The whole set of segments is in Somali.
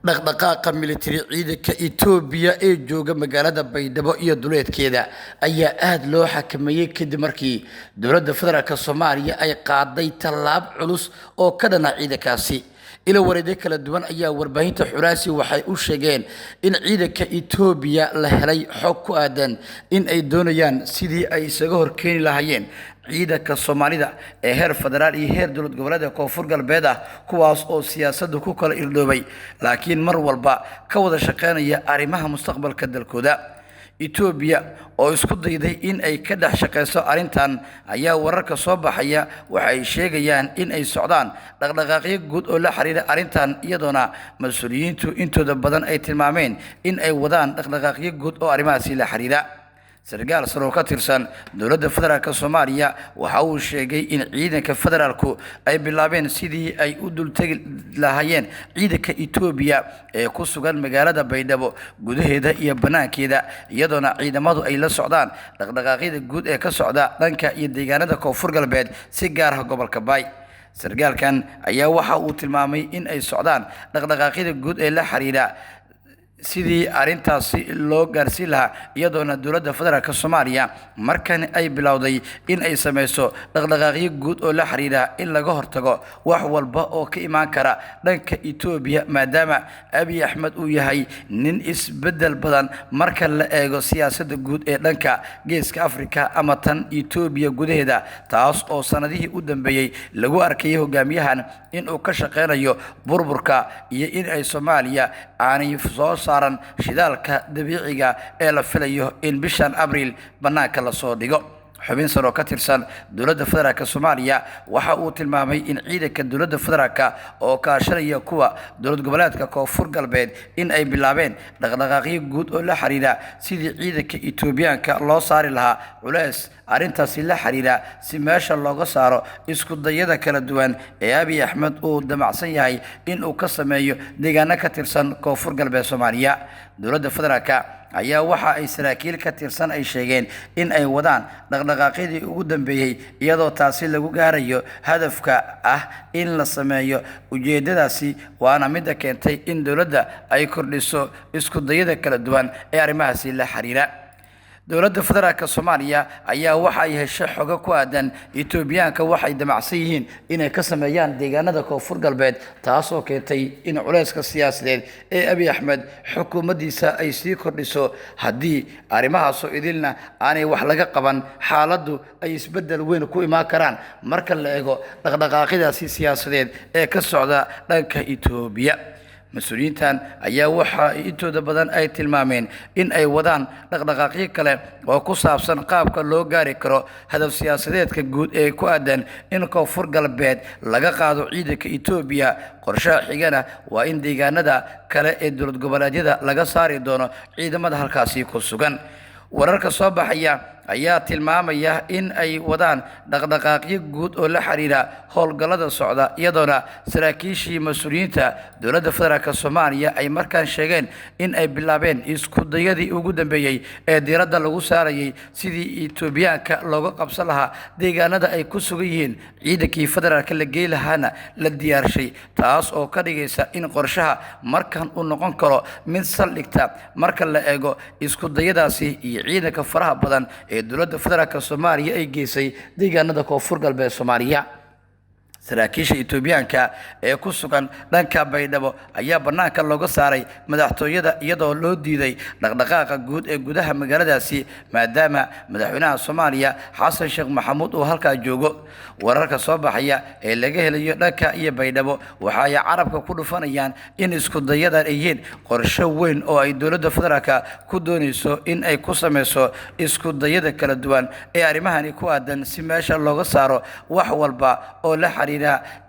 dhaqdhaqaaqa militari ciidanka Itoobiya ee jooga magaalada Baydhabo iyo duleedkeeda ayaa aad loo xakameeyay kadib markii dowladda federaalka Soomaaliya ay qaaday tallaab culus oo ka dhana ciidankaasi. ila wareede kala duwan ayaa warbaahinta xuraasi waxay u sheegeen in ciidanka Itoobiya la helay xog ku aadan in ay doonayaan sidii ay isaga horkeeni lahaayeen ciidanka Soomaalida ee heer federaal iyo heer dowlad goboleed Koonfur Galbeed kuwaas oo siyaasadda ku kala irdhoobay laakiin mar walba ka wada shaqeynaya arrimaha mustaqbalka dalkooda. Itoobiya oo isku dayday in ay ka dhex shaqeyso arrintan ayaa wararka soo baxaya waxay sheegayaan in ay socdaan dhaqdhaqaaqyo guud oo la xiriira arrintan iyadoona mas'uuliyiintu intooda badan ay tilmaameen in ay wadaan dhaqdhaqaaqyo guud oo arrimahaasi la xiriira. sargaal sare oo ka tirsan dowladda federaalka Soomaaliya waxa uu sheegay in ciidanka federaalku ay bilaabeen sidii ay u dultagi lahaayeen ciidanka Itoobiya ee ku sugan magaalada Baydhabo gudaheeda iyo banaankeeda iyadoona ciidamadu ay la socdaan dhaqdhaqaaqyada guud ee ka socda dhanka iyo deegaanada Koonfur Galbeed si gaar ah gobolka Bay. sargaalkan ayaa waxa uu tilmaamay in ay socdaan dhaqdhaqaaqyada guud ee la xiriira sidii arrintaasi loo gaarsiin lahaa iyadoona dowladda federaalka Soomaaliya markan ay bilowday in ay sameyso dhaqdhaqaaqyo guud oo la xiriira in laga hortago wax walba oo ka imaan kara dhanka Itoobiya maadaama Abiy Ahmed uu yahay nin isbedel badan marka la eego siyaasadda guud ee dhanka Geeska Afrika ama tan Itoobiya gudaheeda taas oo sanadihii u dambeeyay lagu arkay hogaamiyahan in uu ka shaqeynayo burburka iyo in ay Soomaaliya aanay soo saaran shidaalka dabiiciga ee la filayo in bishan Abriil banaanka la soo dhigo. xubin sare oo ka tirsan dowladda federaalka Soomaaliya waxa uu tilmaamay in ciidanka dowladda federaalka oo kaashanaya kuwa dowlad goboleedka Koonfur Galbeed in ay bilaabeen dhaqdhaqaaqyo guud oo la xiriira sidii ciidanka Itoobiyaanka loo saari lahaa culays arrintaasi la xiriira si meesha looga saaro isku dayada kala duwan ee Abiy Ahmed uu damacsan yahay in uu ka sameeyo deegaano ka tirsan Koonfur Galbeed Soomaaliya. dowladda federaalka ayaa waxa ay saraakiil ka tirsan ay sheegeen in ay wadaan dhaqdhaqaaqyadii ugu dambeeyay iyadoo taasi lagu gaarayo hadafka ah in la sameeyo ujeedadaasi waana mid keentay in dowladda ay kordhiso isku dayada kala duwan ee arrimahaasi la xiriira. dowladda federaalka Soomaaliya ayaa waxa ay heshay xogo ku aadan Itoobiyaanka waxay damacsan yihiin inay ka sameeyaan deegaanada Koonfur Galbeed taas oo keentay in culayska siyaasadeed ee Abiy Ahmed xukuumaddiisa ay sii kordhiso haddii arrimahaas oo idilna aanay wax laga qaban xaaladdu ay isbedel weyn ku imaan karaan marka la eego dhaqdhaqaaqyadaasi siyaasadeed ee ka socda dhanka Itoobiya. mas'uuliyiintan ayaa waxa intooda badan ay tilmaameen in ay wadaan dhaqdhaqaaqyo kale oo ku saabsan qaabka loo gaari karo hadaf siyaasadeedka guud ee ku aadan in Koonfur Galbeed laga qaado ciidanka Itoobiya. qorshaha xigana waa in deegaanada kale ee dowlad goboleedyada laga saari doono ciidamada halkaasi ku sugan. wararka soo baxaya ayaa tilmaamaya in ay wadaan dhaqdhaqaaqyo guud oo la xiriira howlgallada socda iyadoona saraakiishii mas'uuliyiinta dowladda federaalka Soomaaliya ay markaan sheegeen in ay bilaabeen isku dayadii ugu dambeeyay ee diiradda lagu saarayay sidii Itoobiyaanka looga qabsan lahaa deegaanada ay ku sugan yihiin ciidankii federaalka la geey lahaana la diyaarshay taas oo ka dhigaysa in qorshaha markan uu noqon karo mid saldhigta marka la eego isku dayadaasi iyo ciidanka faraha badan ee dowladda federaalka Soomaaliya ay geysay deegaanada Koonfur Galbeed Soomaaliya. saraakiisha Itoobiyaanka ee ku sugan dhanka Baydhabo ayaa banaanka looga saaray madaxtooyada iyadoo loo diiday dhaqdhaqaaqa guud ee gudaha magaaladaasi maadaama madaxweynaha Soomaaliya Xasan Sheekh Maxamuud uu halka joogo. wararka soo baxaya ee laga helayo dhanka iyo Baydhabo waxa ay carabka ku dhufanayaan in isku dayadan ay yihiin qorshe weyn oo ay dowladda federaalka ku doonayso in ay ku sameyso isku dayada kala duwan ee arrimahani ku aadan si meesha looga saaro wax walba oo la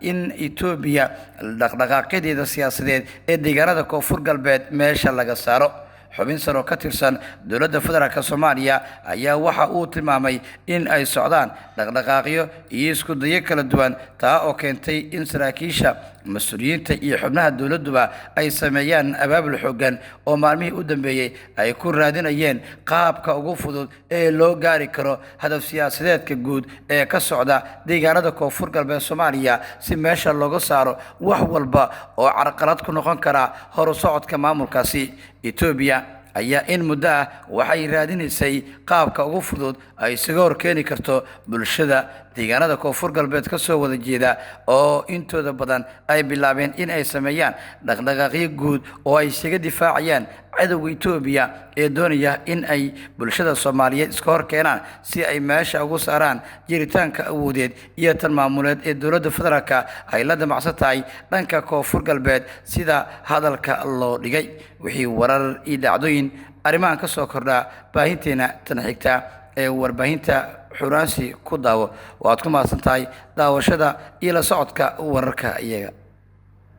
in Itoobiya dhaqdhaqaaqyadeeda siyaasadeed ee deegaanada Koonfur Galbeed meesha laga saaro. xubin sare oo ka tirsan dowladda federaalka Soomaaliya ayaa waxa uu tilmaamay in ay socdaan dhaqdhaqaaqyo iyo isku dayo kala duwan taa oo keentay in saraakiisha mas-uuliyiinta iyo xubnaha dowladduba ay sameeyaan abaabul xoogan oo maalmihii u dambeeyey ay ku raadinayeen qaabka ugu fudud ee loo gaari karo hadaf siyaasadeedka guud ee ka socda deegaanada koonfur galbeed Soomaaliya si meesha looga saaro wax walba oo carqalad ku noqon kara horu socodka maamulkaasi. Itoobiya ayaa in muddo ah waxay raadinaysay qaabka ugu fudud ay isaga horkeeni karto bulshada deegaanada koonfur galbeed ka soo wada jeeda oo intooda badan ay bilaabeen in ay sameeyaan dhaqdhaqaaqyo guud oo ay isaga difaacayaan cadowga Itoobiya ee doonaya in ay bulshada Soomaaliyeed iska hor keenaan si ay meesha ugu saaraan jiritaanka awoodeed iyo tan maamuleed ee dowladda federaalka ay la damacsan tahay dhanka koonfur galbeed sida hadalka loo dhigay. wixii warar iyo dhacdooyin arrimahan ka soo kordha baahinteena tan xigta ee warbaahinta Xuraansi ku daawo waad ku mahadsantahay daawashada iyo la socodka wararka iyaga.